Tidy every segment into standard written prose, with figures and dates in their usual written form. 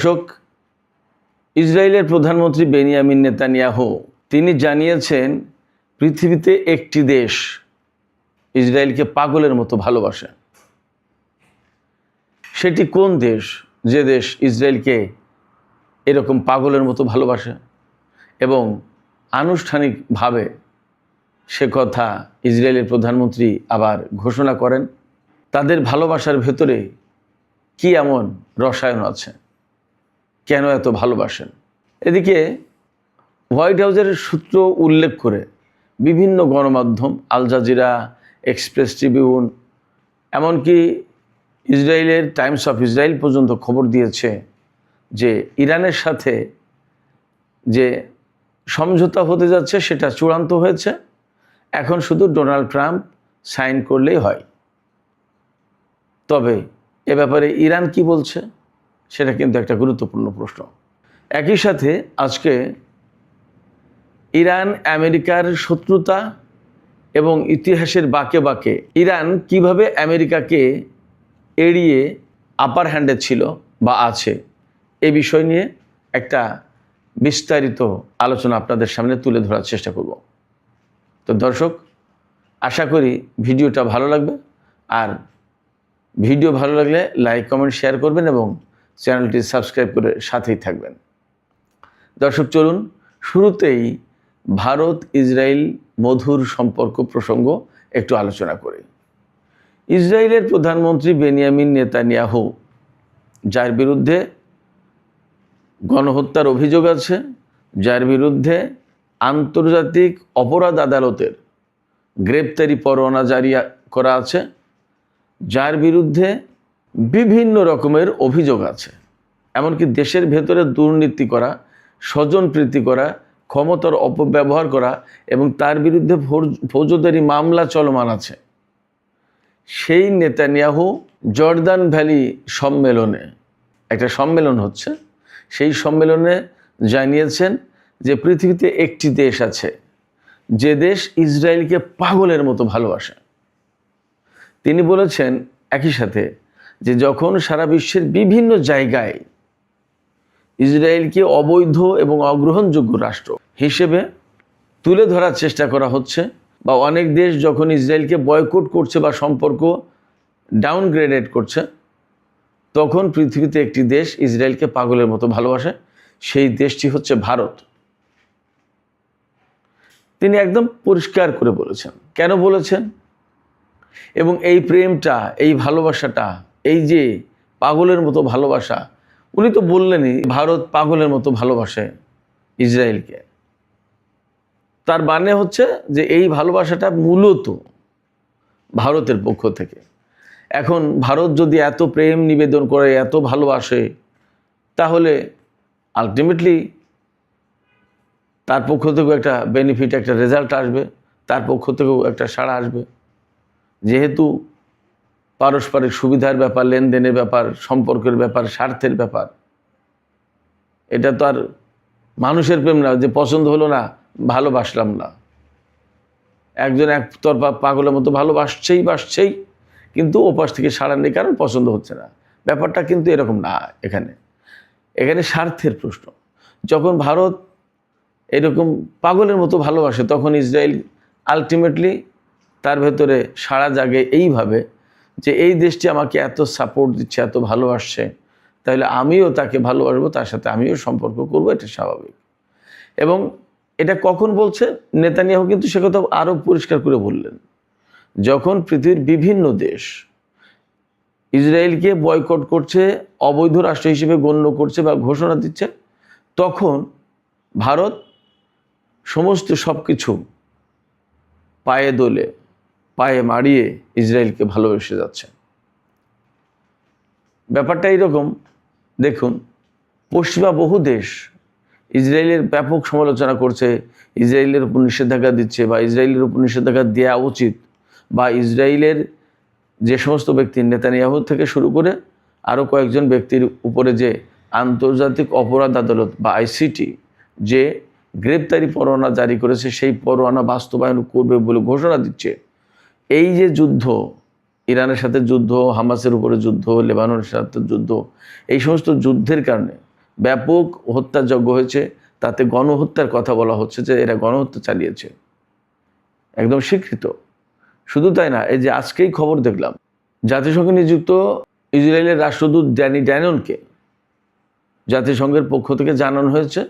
দর্শক, ইসরায়েলের প্রধানমন্ত্রী বেনিয়ামিন নেতানিয়াহু তিনি জানিয়েছেন পৃথিবীতে একটি দেশ ইসরায়েলকে পাগলের মতো ভালোবাসে। সেটি কোন দেশ যে দেশ ইসরায়েলকে এরকম পাগলের মতো ভালোবাসে এবং আনুষ্ঠানিকভাবে সে কথা ইসরায়েলের প্রধানমন্ত্রী আবার ঘোষণা করেন। তাদের ভালোবাসার ভেতরে কি এমন রসায়ন আছে, কেন এত ভালোবাসেন? এদিকে হোয়াইট হাউসের সূত্র উল্লেখ করে বিভিন্ন গণমাধ্যম আল জাজিরা, এক্সপ্রেস ট্রিবিউন, এমনকি ইসরায়েলের টাইমস অফ ইসরায়েল পর্যন্ত খবর দিয়েছে যে ইরানের সাথে যে সমঝোতা হতে যাচ্ছে সেটা চূড়ান্ত হয়েছে। এখন শুধু ডোনাল্ড ট্রাম্প সাইন করলেই হয়। তবে এ ব্যাপারে ইরান কি বলছে সেটা কিন্তু একটা গুরুত্বপূর্ণ প্রশ্ন। একই সাথে আজকে ইরান আমেরিকার শত্রুতা এবং ইতিহাসের বাঁকে বাঁকে ইরান কিভাবে আমেরিকাকে এড়িয়ে আপার হ্যান্ডে ছিল বা আছে, এই বিষয় নিয়ে একটা বিস্তারিত আলোচনা আপনাদের সামনে তুলে ধরার চেষ্টা করব। তো দর্শক, আশা করি ভিডিওটা ভালো লাগবে, আর ভিডিও ভালো লাগলে লাইক, কমেন্ট, শেয়ার করবেন এবং চ্যানেলটি সাবস্ক্রাইব করে সাথেই থাকবেন। দর্শক, চলুন শুরুতেই ভারত ইসরায়েল মধুর সম্পর্ক প্রসঙ্গ একটু আলোচনা করি। ইসরায়েলের প্রধানমন্ত্রী বেনিয়ামিন নেতানিয়াহু, যার বিরুদ্ধে গণহত্যার অভিযোগ আছে, যার বিরুদ্ধে আন্তর্জাতিক অপরাধ আদালতের গ্রেপ্তারি পরোয়ানা জারি করা আছে, যার বিরুদ্ধে বিভিন্ন রকমের অভিযোগ আছে, এমনকি দেশের ভেতরে দুর্নীতি করা, স্বজনপ্রীতি করা, ক্ষমতার অপব্যবহার করা এবং তার বিরুদ্ধে ফৌজদারি মামলা চলমান আছে, সেই নেতানিয়াহু জর্দান ভ্যালি সম্মেলনে, একটা সম্মেলন হচ্ছে, সেই সম্মেলনে জানিয়েছেন যে পৃথিবীতে একটি দেশ আছে যে দেশ ইসরায়েলকে পাগলের মতো ভালোবাসে। তিনি বলেছেন একই সাথে যে যখন সারা বিশ্বের বিভিন্ন জায়গায় ইসরায়েলকে অবৈধ এবং অগ্রহণযোগ্য রাষ্ট্র হিসেবে তুলে ধরার চেষ্টা করা হচ্ছে, বা অনেক দেশ যখন ইসরায়েলকে বয়কট করছে বা সম্পর্ক ডাউনগ্রেডেড করছে, তখন পৃথিবীতে একটি দেশ ইসরায়েলকে পাগলের মতো ভালোবাসে, সেই দেশটি হচ্ছে ভারত। তিনি একদম পরিষ্কার করে বলেছেন। কেন বলেছেন? এবং এই প্রেমটা, এই ভালোবাসাটা, এই যে পাগলের মতো ভালোবাসা, উনি তো বললেনই ভারত পাগলের মতো ভালোবাসে ইসরায়েলকে। তার মানে হচ্ছে যে এই ভালোবাসাটা মূলত ভারতের পক্ষ থেকে। এখন ভারত যদি এত প্রেম নিবেদন করে, এত ভালোবাসে, তাহলে আলটিমেটলি তার পক্ষ থেকেও একটা বেনিফিট, একটা রেজাল্ট আসবে, তার পক্ষ থেকেও একটা সাড়া আসবে। যেহেতু পারস্পরিক সুবিধার ব্যাপার, লেনদেনের ব্যাপার, সম্পর্কের ব্যাপার, স্বার্থের ব্যাপার, এটা তো আর মানুষের প্রেম না যে পছন্দ হলো না, ভালোবাসলাম না। একজন একতরফা পাগলের মতো ভালোবাসছেই, কিন্তু ওপাশ থেকে সাড়া নেই, কারণ পছন্দ হচ্ছে না। ব্যাপারটা কিন্তু এরকম না। এখানে স্বার্থের প্রশ্ন। যখন ভারত এরকম পাগলের মতো ভালোবাসে, তখন ইসরায়েল আলটিমেটলি তার ভেতরে সাড়া জাগে এইভাবে যে এই দেশটি আমাকে এত সাপোর্ট দিচ্ছে, এত ভালোবাসছে, তাহলে আমিও তাকে ভালোবাসবো, তার সাথে আমিও সম্পর্ক করবো, এটা স্বাভাবিক। এবং এটা কখন বলছে নেতানিয়াহু, কিন্তু সে কথা আরও পরিষ্কার করে বললেন যখন পৃথিবীর বিভিন্ন দেশ ইসরায়েলকে বয়কট করছে, অবৈধ রাষ্ট্র হিসেবে গণ্য করছে বা ঘোষণা দিচ্ছে, তখন ভারত সমস্ত সব কিছু পায়ে দোলে, পায়ে মারিয়ে ইসরায়েলকে ভালোবেসে যাচ্ছে। ব্যাপারটা এইরকম। দেখুন, পশ্চিমা বহু দেশ ইসরায়েলের ব্যাপক সমালোচনা করছে, ইসরায়েলের উপর নিষেধাজ্ঞা দিচ্ছে, বা ইসরায়েলের উপর নিষেধাজ্ঞা দেওয়া উচিত, বা ইসরায়েলের যে সমস্ত ব্যক্তি, নেতানিয়াহু থেকে শুরু করে আরও কয়েকজন ব্যক্তির উপরে যে আন্তর্জাতিক অপরাধ আদালত বা আইসিটি যে গ্রেপ্তারি পরোয়ানা জারি করেছে, সেই পরোয়ানা বাস্তবায়ন করবে বলে ঘোষণা দিচ্ছে। এই যে যুদ্ধ, ইরানের সাথে যুদ্ধ, হামাসের উপরে যুদ্ধ, লেবাননের সাথে যুদ্ধ, এই সমস্ত যুদ্ধের কারণে ব্যাপক হত্যাযজ্ঞ হয়েছে, তাতে গণহত্যার কথা বলা হচ্ছে যে এরা গণহত্যা চালিয়েছে, একদম স্বীকৃত। শুধু তাই না, এই যে আজকেই খবর দেখলাম, জাতিসংঘে নিযুক্ত ইসরায়েলের রাষ্ট্রদূত ড্যানি ড্যাননকে জাতিসংঘের পক্ষ থেকে জানানো হয়েছে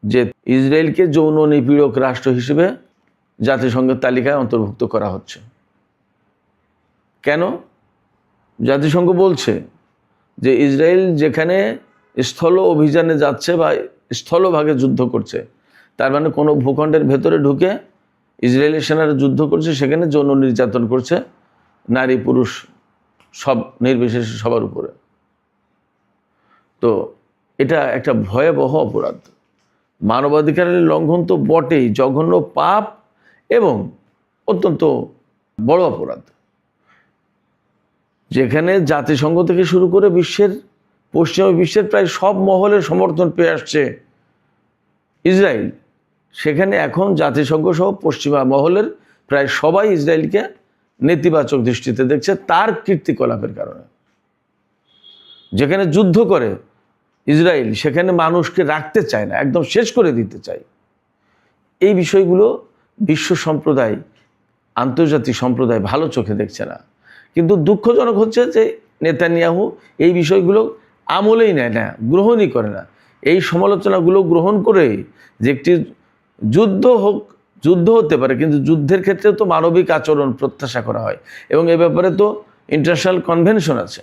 যে ইসরায়েলকে যৌন নিপীড়ক রাষ্ট্র হিসেবে জাতিসংঘের তালিকায় অন্তর্ভুক্ত করা হচ্ছে। কেন? জাতিসংঘ বলছে যে ইসরায়েল যেখানে স্থল অভিযানে যাচ্ছে বা স্থলভাগে যুদ্ধ করছে, তার মানে কোনো ভূখণ্ডের ভেতরে ঢুকে ইসরায়েলের সেনারা যুদ্ধ করছে, সেখানে যৌন নির্যাতন করছে নারী পুরুষ সব নির্বিশেষে সবার উপরে। তো এটা একটা ভয়াবহ অপরাধ, মানবাধিকারের লঙ্ঘন তো বটেই, জঘন্য পাপ এবং অত্যন্ত বড় অপরাধ, যেখানে জাতিসংঘ থেকে শুরু করে পশ্চিমা বিশ্বের প্রায় সব মহলের সমর্থন পেয়ে আসছে ইসরায়েল, সেখানে এখন জাতিসংঘ সহ পশ্চিমা মহলের প্রায় সবাই ইসরায়েলকে নেতিবাচক দৃষ্টিতে দেখছে তার কীর্তিকলাপের কারণে। যেখানে যুদ্ধ করে ইসরায়েল, সেখানে মানুষকে রাখতে চায় না, একদম শেষ করে দিতে চায়। এই বিষয়গুলো বিশ্ব সম্প্রদায়, আন্তর্জাতিক সম্প্রদায় ভালো চোখে দেখছে না। কিন্তু দুঃখজনক হচ্ছে যে নেতানিয়াহু এই বিষয়গুলো আমলেই নেয় না, গ্রহণই করে না। এই সমালোচনাগুলো গ্রহণ করে যে একটি যুদ্ধ হোক, যুদ্ধ হতে পারে, কিন্তু যুদ্ধের ক্ষেত্রে তো মানবিক আচরণ প্রত্যাশা করা হয় এবং এ ব্যাপারে তো ইন্টারন্যাশনাল কনভেনশন আছে,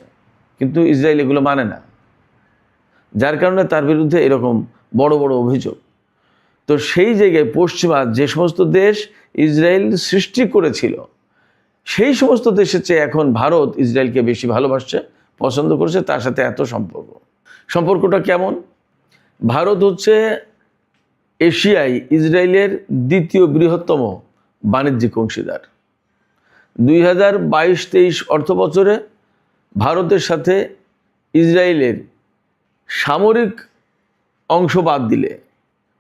কিন্তু ইসরায়েল এগুলো মানে না, যার কারণে তার বিরুদ্ধে এরকম বড় বড় অভিযোগ। তো সেই জায়গায় পশ্চিমা যে সমস্ত দেশ ইসরায়েল সৃষ্টি করেছিল, সেই সমস্ত দেশের চেয়ে এখন ভারত ইসরায়েলকে বেশি ভালোবাসছে, পছন্দ করছে, তার সাথে এত সম্পর্কটা কেমন? ভারত হচ্ছে এশিয়ায় ইসরায়েলের দ্বিতীয় বৃহত্তম বাণিজ্যিক অংশীদার। 2022-23 অর্থ বছরে ভারতের সাথে ইসরায়েলের সামরিক অংশ বাদ দিলে,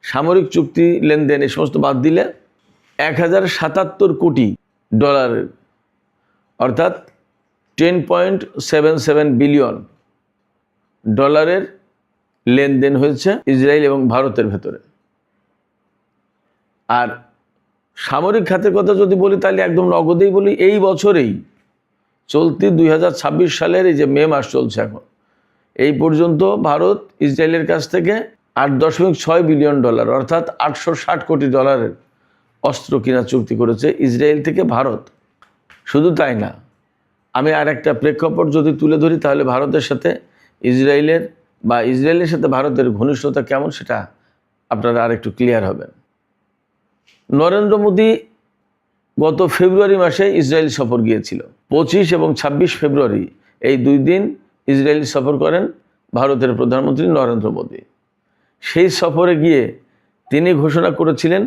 সামরিক চুক্তি লেনদেন এ সমস্ত বাদ দিলে 1077 কোটি ডলারের, অর্থাৎ 10.77 বিলিয়ন ডলারের লেনদেন হয়েছে ইসরায়েল এবং ভারতের ভেতরে। আর সামরিক খাতের কথা যদি বলি তাহলে একদম নগদেই বলি, এই বছরেই চলতি 2026 সালের এই যে মে মাস চলছে এখন, এই পর্যন্ত ভারত ইসরায়েলের কাছ থেকে 8.6 বিলিয়ন ডলার অর্থাৎ 860 কোটি ডলারের অস্ত্র কিনা চুক্তি করেছে ইসরায়েল থেকে ভারত। শুধু তাই না, আমি আর একটা প্রেক্ষাপট যদি তুলে ধরি তাহলে ভারতের সাথে ইসরায়েলের সাথে ভারতের ঘনিষ্ঠতা কেমন সেটা আপনারা আর একটু ক্লিয়ার হবেন। নরেন্দ্র মোদী গত ফেব্রুয়ারি মাসে ইসরায়েল সফর গিয়েছিল। 25 এবং 26 ফেব্রুয়ারি এই 2 দিন ইসরায়েল সফর করেন ভারতের প্রধানমন্ত্রী নরেন্দ্র মোদী। সেই সফরে গিয়ে তিনি ঘোষণা করেছিলেন,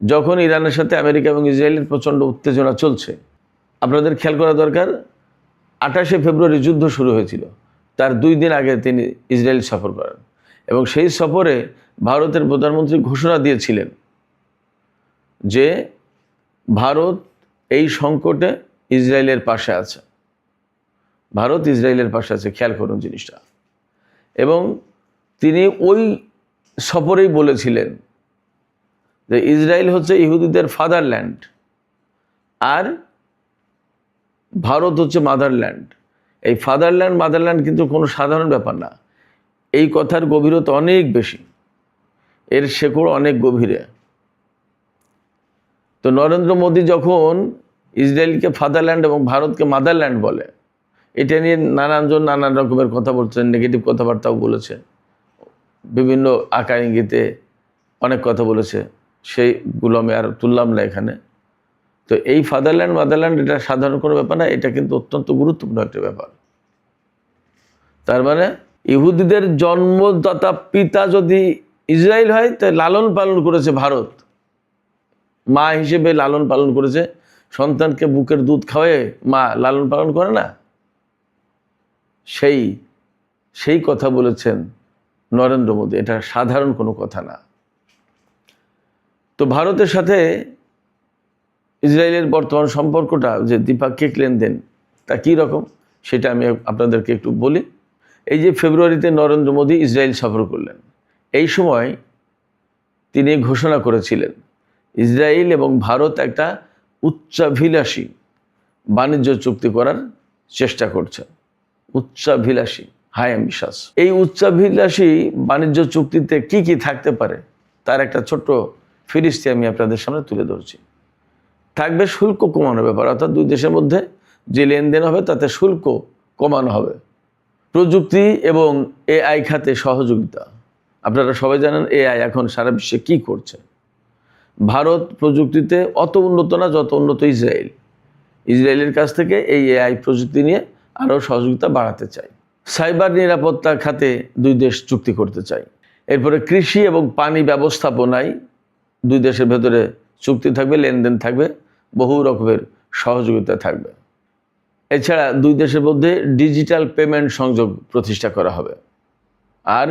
যখন ইরানের সাথে আমেরিকা এবং ইসরায়েলের প্রচণ্ড উত্তেজনা চলছে, আপনাদের খেয়াল করা দরকার, 28 ফেব্রুয়ারি যুদ্ধ শুরু হয়েছিল, তার 2 দিন আগে তিনি ইসরায়েল সফর করেন এবং সেই সফরে ভারতের প্রধানমন্ত্রী ঘোষণা দিয়েছিলেন যে ভারত এই সংকটে ইসরায়েলের পাশে আছে, ভারত ইসরায়েলের পাশে আছে। খেয়াল করুন জিনিসটা। এবং তিনি ওই সফরেই বলেছিলেন যে ইসরায়েল হচ্ছে ইহুদিদের ফাদারল্যান্ড আর ভারত হচ্ছে মাদারল্যান্ড। এই মাদারল্যান্ড কিন্তু কোনো সাধারণ ব্যাপার না, এই কথার গভীরতা অনেক বেশি, এর শেকড় অনেক গভীরে। তো নরেন্দ্র মোদী যখন ইসরায়েলকে ফাদারল্যান্ড এবং ভারতকে মাদারল্যান্ড বলে, এটা নিয়ে নানানজন নানান রকমের কথা বলছেন, নেগেটিভ কথাবার্তাও বলেছে, বিভিন্ন আকার ইঙ্গিতে অনেক কথা বলেছে, সেইগুলো আমি আর তুললাম না এখানে। তো এই মাদারল্যান্ড এটা সাধারণ কোনো ব্যাপার না, এটা কিন্তু অত্যন্ত গুরুত্বপূর্ণ একটা ব্যাপার। তার মানে ইহুদিদের জন্মদাতা পিতা যদি ইসরায়েল হয়, তাই লালন পালন করেছে ভারত, মা হিসেবে লালন পালন করেছে। সন্তানকে বুকের দুধ খাওয়ায় মা লালন পালন করে না, সেই কথা বলেছেন নরেন্দ্র মোদী, এটা সাধারণ কোনো কথা না। তো ভারতের সাথে ইসরায়েলের বর্তমান সম্পর্কটা যে দ্বিপাক্ষিক লেনদেন তা কী রকম সেটা আমি আপনাদেরকে একটু বলি। এই যে ফেব্রুয়ারিতে নরেন্দ্র মোদী ইসরায়েল সফর করলেন, এই সময় তিনি ঘোষণা করেছিলেন ইসরায়েল এবং ভারত একটা উচ্চাভিলাষী বাণিজ্য চুক্তি করার চেষ্টা করছে। উচ্চাভিলাষী, হাই অ্যাম্বিশাস। এই উচ্চাভিলাষী বাণিজ্য চুক্তিতে কি কি থাকতে পারে তার একটা ছোট্ট ফিরিস্তি আমি আপনাদের সামনে তুলে ধরছি। থাকবে শুল্ক কমানোর ব্যাপার, অর্থাৎ দুই দেশের মধ্যে যে লেনদেন হবে তাতে শুল্ক কমানো হবে। প্রযুক্তি এবং এআই খাতে সহযোগিতা। আপনারা সবাই জানেন এআই এখন সারা বিশ্বে কী করছে। ভারত প্রযুক্তিতে অত উন্নত না যত উন্নত ইসরায়েল। ইসরায়েলের কাছ থেকে এই এআই প্রযুক্তি নিয়ে আরও সহযোগিতা বাড়াতে চায়। সাইবার নিরাপত্তা খাতে দুই দেশ চুক্তি করতে চায়। এরপরে কৃষি এবং পানি ব্যবস্থাপনায় দুই দেশের ভেতরে চুক্তি থাকবে, লেনদেন থাকবে, বহু রকমের সহযোগিতা থাকবে। এছাড়া দুই দেশের মধ্যে ডিজিটাল পেমেন্ট সংযোগ প্রতিষ্ঠা করা হবে। আর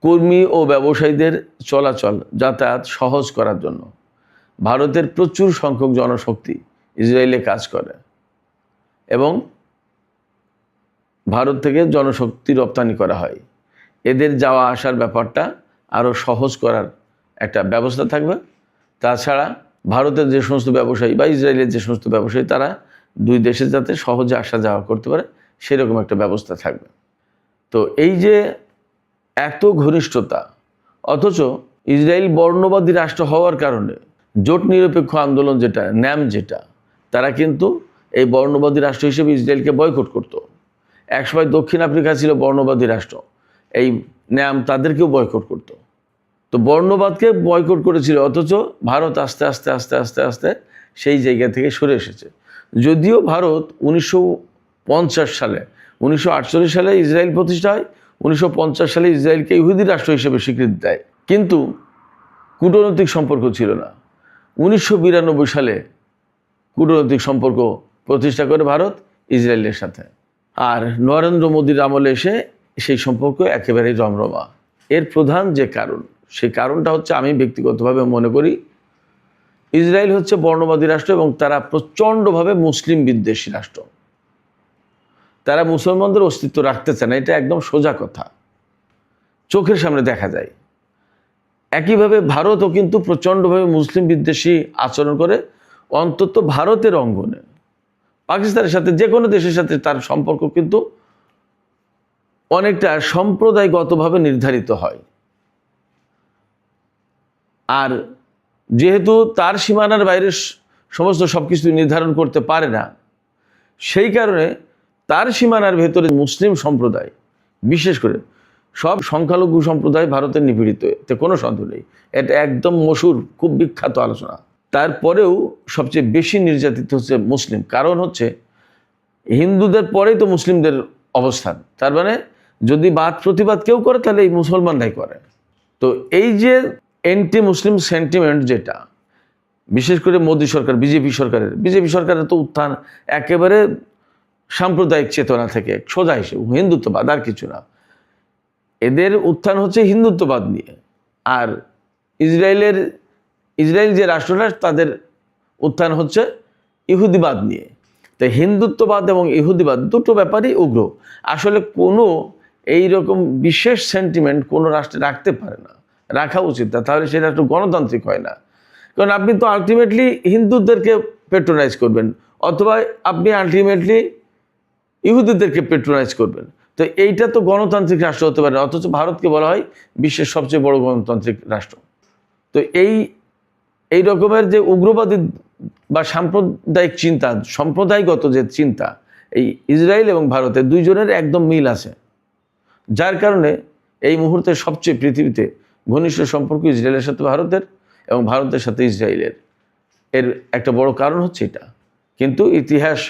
কর্মী ও ব্যবসায়ীদের চলাচল যাতায়াত সহজ করার জন্য ভারতের প্রচুর সংখ্যক জনশক্তি ইসরায়েলে কাজ করে এবং ভারত থেকে জনশক্তি রপ্তানি করা হয়। এদের যাওয়া আসার ব্যাপারটা আরও সহজ করার একটা ব্যবস্থা থাকবে। তাছাড়া ভারতের যে সমস্ত ব্যবসায়ী বা ইসরায়েলের যে সমস্ত ব্যবসায়ী তারা দুই দেশে যাতে সহজে আসা যাওয়া করতে পারে সেরকম একটা ব্যবস্থা থাকবে। তো এই যে এত ঘনিষ্ঠতা, অথচ ইসরায়েল বর্ণবাদী রাষ্ট্র হওয়ার কারণে জোট নিরপেক্ষ আন্দোলন যেটা, ন্যাম যেটা, তারা কিন্তু এই বর্ণবাদী রাষ্ট্র হিসেবে ইসরায়েলকে বয়কট করত। একসময় দক্ষিণ আফ্রিকা ছিল বর্ণবাদী রাষ্ট্র, এই ন্যাম তাদেরকেও বয়কট করত। তো বর্ণবাদকে বয়কট করেছিল, অথচ ভারত আস্তে আস্তে আস্তে আস্তে আস্তে সেই জায়গা থেকে সরে এসেছে। যদিও ভারত 1950 সালে 1948 সালে ইসরায়েল প্রতিষ্ঠা হয়, 1950 সালে ইসরায়েলকে ইহুদি রাষ্ট্র হিসেবে স্বীকৃতি দেয়, কিন্তু কূটনৈতিক সম্পর্ক ছিল না। 1992 সালে কূটনৈতিক সম্পর্ক প্রতিষ্ঠা করে ভারত ইসরায়েলের সাথে। আর নরেন্দ্র মোদীর আমলে এসে সেই সম্পর্ক একেবারেই রমরমা। এর প্রধান যে কারণ, সেই কারণটা হচ্ছে, আমি ব্যক্তিগতভাবে মনে করি ইসরায়েল হচ্ছে বর্ণবাদী রাষ্ট্র এবং তারা প্রচণ্ডভাবে মুসলিম বিদ্বেষী রাষ্ট্র। তারা মুসলমানদের অস্তিত্ব রাখতে চায় না, এটা একদম সোজা কথা, চোখের সামনে দেখা যায়। একইভাবে ভারতও কিন্তু প্রচণ্ডভাবে মুসলিম বিদ্বেষী আচরণ করে, অন্তত ভারতের অঙ্গনে। পাকিস্তানের সাথে, যে কোনো দেশের সাথে তার সম্পর্ক কিন্তু অনেকটা সম্প্রদায়গতভাবে নির্ধারিত হয়। আর যেহেতু তার সীমানার বাইরে সমস্ত সব কিছু নির্ধারণ করতে পারে না, সেই কারণে তার সীমানার ভেতরে মুসলিম সম্প্রদায়, বিশেষ করে সব সংখ্যালঘু সম্প্রদায় ভারতের নিপীড়িত, এতে কোনো সন্দেহ নেই। এটা একদম মশহুর, খুব বিখ্যাত আলোচনা। তারপরেও সবচেয়ে বেশি নির্যাতিত হচ্ছে মুসলিম। কারণ হচ্ছে হিন্দুদের পরেই তো মুসলিমদের অবস্থান। তার মানে যদি বাদ প্রতিবাদ কেউ করে তাহলে এই মুসলমানরাই করে। তো এই যে অ্যান্টি মুসলিম সেন্টিমেন্ট যেটা, বিশেষ করে মোদী সরকার, বিজেপি সরকারের তো উত্থান একেবারে সাম্প্রদায়িক চেতনা থেকে, সোজা হিসেবে হিন্দুত্ববাদ, আর কিছু না। এদের উত্থান হচ্ছে হিন্দুত্ববাদ নিয়ে। আর ইসরায়েল যে রাষ্ট্রটা, তাদের উত্থান হচ্ছে ইহুদিবাদ নিয়ে। তো হিন্দুত্ববাদ এবং ইহুদিবাদ দুটো ব্যাপারই উগ্র। আসলে কোনো এইরকম বিশেষ সেন্টিমেন্ট কোনো রাষ্ট্রে রাখতে পারে না, রাখা উচিত না, তাহলে সেটা একটু গণতান্ত্রিক হয় না। কারণ আপনি তো আলটিমেটলি হিন্দুদেরকে পেট্রোনাইজ করবেন, অথবা আপনি আলটিমেটলি ইহুদিদেরকে পেট্রোনাইজ করবেন। তো এইটা তো গণতান্ত্রিক রাষ্ট্র হতে পারে না, অথচ ভারতকে বলা হয় বিশ্বের সবচেয়ে বড় গণতান্ত্রিক রাষ্ট্র। তো এই রকমের যে উগ্রবাদী বা সাম্প্রদায়িক চিন্তা, সম্প্রদায়গত যে চিন্তা, এই ইসরায়েল এবং ভারতের দুইজনের একদম মিল আছে, যার কারণে এই মুহূর্তে সবচেয়ে পৃথিবীতে ঘনিষ্ঠ সম্পর্ক ইসরায়েলের সাথে ভারতের এবং ভারতের সাথে ইসরায়েলের। এর একটা বড় কারণ হচ্ছে এটা, কিন্তু ইতিহাস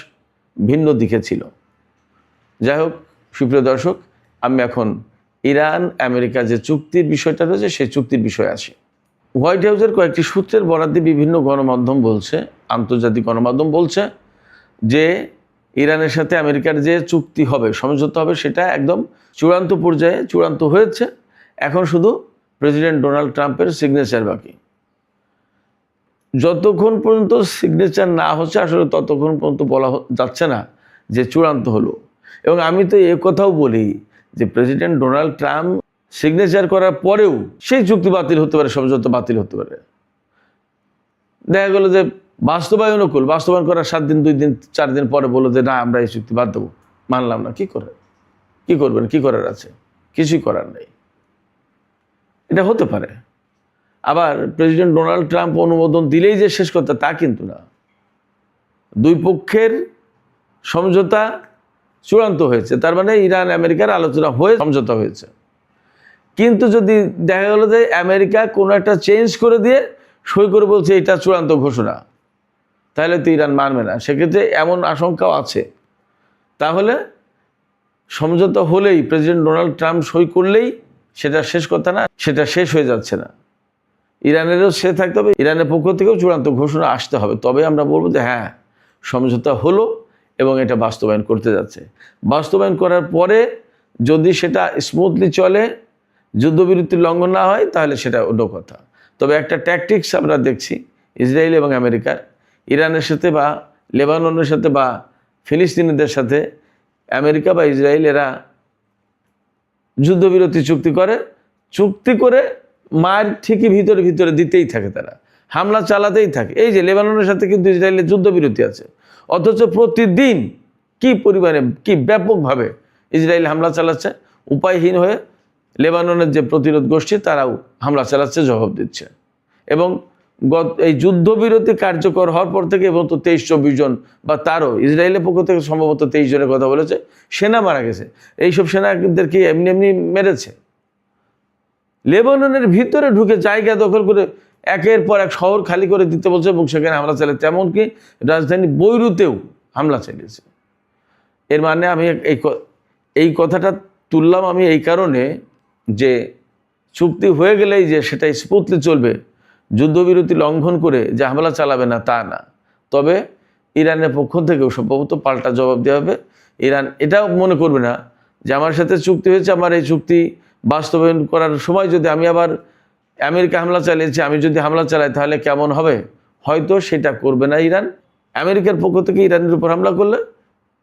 ভিন্ন দিকে ছিল। যাই হোক, সুপ্রিয় দর্শক, আমি এখন ইরান আমেরিকা যে চুক্তির বিষয়টা রয়েছে সেই চুক্তির বিষয়ে আসি। হোয়াইট হাউসের কয়েকটি সূত্রের বরাদ্দে বিভিন্ন গণমাধ্যম বলছে, আন্তর্জাতিক গণমাধ্যম বলছে যে ইরানের সাথে আমেরিকার যে চুক্তি হবে, সমঝোতা হবে, সেটা একদম চূড়ান্ত পর্যায়ে চূড়ান্ত হয়েছে। এখন শুধু প্রেসিডেন্ট ডোনাল্ড ট্রাম্পের সিগনেচার বাকি। যতক্ষণ পর্যন্ত সিগনেচার না হচ্ছে আসলে ততক্ষণ পর্যন্ত বলা যাচ্ছে না যে চূড়ান্ত হলো। এবং আমি তো এ কথাও বলি যে প্রেসিডেন্ট ডোনাল্ড ট্রাম্প সিগনেচার করার পরেও সেই চুক্তি বাতিল হতে পারে, সমঝোতা বাতিল হতে পারে। দেখা গেল যে বাস্তবায়ন করার 7 দিন 2 দিন 4 দিন পরে বললো যে না, আমরা এই চুক্তি বাদ দেবো, মানলাম না। কি করবেন? কি করার আছে? কিছুই করার নেই। এটা হতে পারে। আবার প্রেসিডেন্ট ডোনাল্ড ট্রাম্প অনুমোদন দিলেই যে শেষ কথা তা কিন্তু না। 2 পক্ষের সমঝোতা চূড়ান্ত হয়েছে, তার মানে ইরান আমেরিকার আলোচনা হয়ে সমঝোতা হয়েছে। কিন্তু যদি দেখা গেল যে আমেরিকা কোনো একটা চেঞ্জ করে দিয়ে সই করে বলছে এটা চূড়ান্ত ঘোষণা, তাহলে তো ইরান মানবে না। সেক্ষেত্রে এমন আশঙ্কাও আছে। তাহলে সমঝোতা হলেই প্রেসিডেন্ট ডোনাল্ড ট্রাম্প সই করলেই সেটা শেষ কথা না, সেটা শেষ হয়ে যাচ্ছে না। ইরানেরও সে থাকতে হবে, ইরানের পক্ষ থেকেও চূড়ান্ত ঘোষণা আসতে হবে। তবে আমরা বলবো যে হ্যাঁ, সমঝোতা হলো এবং এটা বাস্তবায়ন করতে যাচ্ছে। বাস্তবায়ন করার পরে যদি সেটা স্মুথলি চলে, যুদ্ধবিরতির লঙ্ঘন না হয়, তাহলে সেটা অন্য কথা। তবে একটা ট্যাকটিক্স আমরা দেখছি ইসরায়েল এবং আমেরিকার, ইরানের সাথে বা লেবাননের সাথে বা ফিলিস্তিনিদের সাথে আমেরিকা বা ইসরায়েল এরা যুদ্ধবিরতি চুক্তি করে মার ঠিকই ভিতরে দিতেই থাকে, তারা হামলা চালাতেই থাকে। এই যে লেবাননের সাথে কিন্তু ইসরায়েলের যুদ্ধবিরতি আছে, অথচ প্রতিদিন কি পরিমাণে, কি ব্যাপকভাবে ইসরায়েল হামলা চালাচ্ছে। উপায়হীন হয়ে লেবাননের যে প্রতিরোধ গোষ্ঠী তারাও হামলা চালাচ্ছে, জবাব দিচ্ছে। এবং এই যুদ্ধবিরতি কার্যকর হওয়ার পর থেকে এবং তো 23-24 জন বা তারও ইসরায়েলের পক্ষ থেকে সম্ভবত 23 জনের কথা বলেছে সেনা মারা গেছে। এইসব সেনাদেরকে এমনি মেরেছে। লেবাননের ভিতরে ঢুকে জায়গা দখল করে একের পর এক শহর খালি করে দিতে বলছে এবং সেখানে হামলা চালিয়েছে। এমনকি রাজধানী বৈরুতেও হামলা চালিয়েছে। এর মানে আমি এই কথাটা তুললাম আমি এই কারণে যে চুক্তি হয়ে গেলেই যে সেটা স্মুথলি চলবে, যুদ্ধবিরতি লঙ্ঘন করে যে হামলা চালাবে না তা না। তবে ইরানের পক্ষ থেকেও সম্ভবত পাল্টা জবাব দেওয়া হবে। ইরান এটাও মনে করবে না যে আমার সাথে চুক্তি হয়েছে, আমার এই চুক্তি বাস্তবায়ন করার সময় যদি আমি আবার আমেরিকা হামলা চালিয়েছি, আমি যদি হামলা চালাই তাহলে কেমন হবে, হয়তো সেটা করবে না ইরান। আমেরিকার পক্ষ থেকে ইরানের উপর হামলা করলে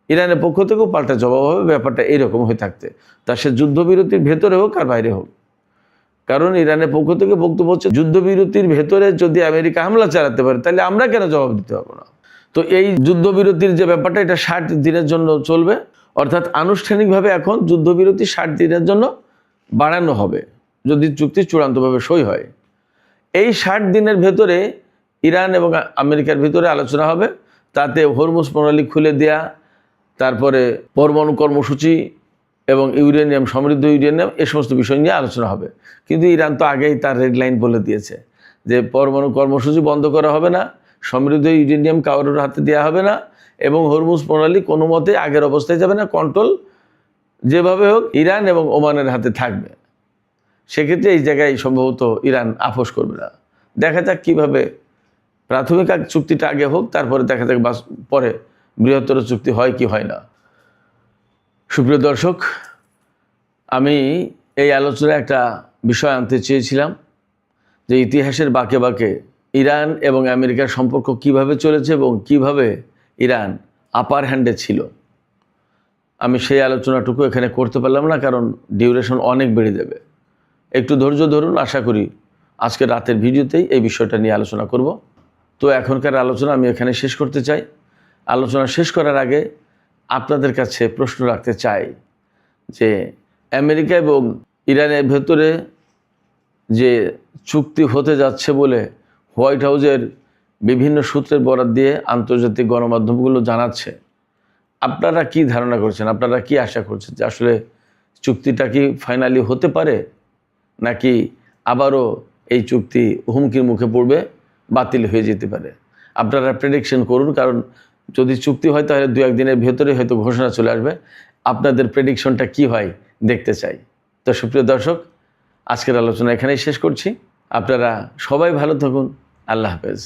ইরানের পক্ষ থেকেও পাল্টা জবাব হবে। ব্যাপারটা এইরকম হয়ে থাকতে, তা সে যুদ্ধবিরতির ভেতরে হোক আর বাইরে হোক। কারণ ইরানের পক্ষ থেকে বক্তব্য হচ্ছে যুদ্ধবিরতির ভেতরে যদি আমেরিকা হামলা চালাতে পারে তাহলে আমরা কেন জবাব দিতে পারবো না। তো এই যুদ্ধবিরতির যে ব্যাপারটা, এটা 60 দিনের জন্য চলবে। অর্থাৎ আনুষ্ঠানিকভাবে এখন যুদ্ধবিরতি 60 দিনের জন্য বাড়ানো হবে যদি চুক্তি চূড়ান্তভাবে সই হয়। এই 60 দিনের ভেতরে ইরান এবং আমেরিকার ভিতরে আলোচনা হবে। তাতে হরমুজ প্রণালী খুলে দেয়া, তারপরে পরমাণু কর্মসূচি এবং ইউরেনিয়াম, সমৃদ্ধ ইউরেনিয়াম, এই সমস্ত বিষয় নিয়ে আলোচনা হবে। কিন্তু ইরান তো আগেই তার রেড লাইন বলে দিয়েছে যে পরমাণু কর্মসূচি বন্ধ করা হবে না, সমৃদ্ধ ইউরেনিয়াম কারোর হাতে দেওয়া হবে না, এবং হরমুজ প্রণালী কোনো মতে আগের অবস্থায় যাবে না, কন্ট্রোল যেভাবে হোক ইরান এবং ওমানের হাতে থাকবে। সেক্ষেত্রে এই জায়গায় সম্ভবত ইরান আপোস করবে না। দেখা যাক কীভাবে প্রাথমিক চুক্তিটা আগে হোক, তারপরে দেখা যাক পরে বৃহত্তর চুক্তি হয় কি হয় না। সুপ্রিয় দর্শক, আমি এই আলোচনায় একটা বিষয় আনতে চেয়েছিলাম যে ইতিহাসের বাঁকে বাঁকে ইরান এবং আমেরিকার সম্পর্ক কিভাবে চলেছে এবং কিভাবে ইরান আপার হ্যান্ডে ছিল। আমি সেই আলোচনাটুকু এখানে করতে পারলাম না, কারণ ডিউরেশন অনেক বেড়ে যাবে। একটু ধৈর্য ধরুন, আশা করি আজকে রাতের ভিডিওতেই এই বিষয়টা নিয়ে আলোচনা করব। তো এখনকার আলোচনা আমি এখানে শেষ করতে চাই। আলোচনা শেষ করার আগে আপনাদের কাছে প্রশ্ন রাখতে চাই যে আমেরিকা এবং ইরানের ভেতরে যে চুক্তি হতে যাচ্ছে বলে হোয়াইট হাউসের বিভিন্ন সূত্রের বরাত দিয়ে আন্তর্জাতিক গণমাধ্যমগুলো জানাচ্ছে, আপনারা কি ধারণা করছেন, আপনারা কি আশা করছেন যে আসলে চুক্তিটা কি ফাইনালি হতে পারে, নাকি আবারও এই চুক্তি হুমকির মুখে পড়বে, বাতিল হয়ে যেতে পারে? আপনারা প্রেডিকশন করুন, কারণ যদি চুক্তি হয় তাহলে 2-1 দিনের ভেতরে হয়তো ঘোষণা চলে আসবে। আপনাদের প্রেডিকশনটা কি হয় দেখতে চাই। তো সুপ্রিয় দর্শক, আজকের আলোচনা এখানেই শেষ করছি। আপনারা সবাই ভালো থাকুন। আল্লাহ হাফেজ।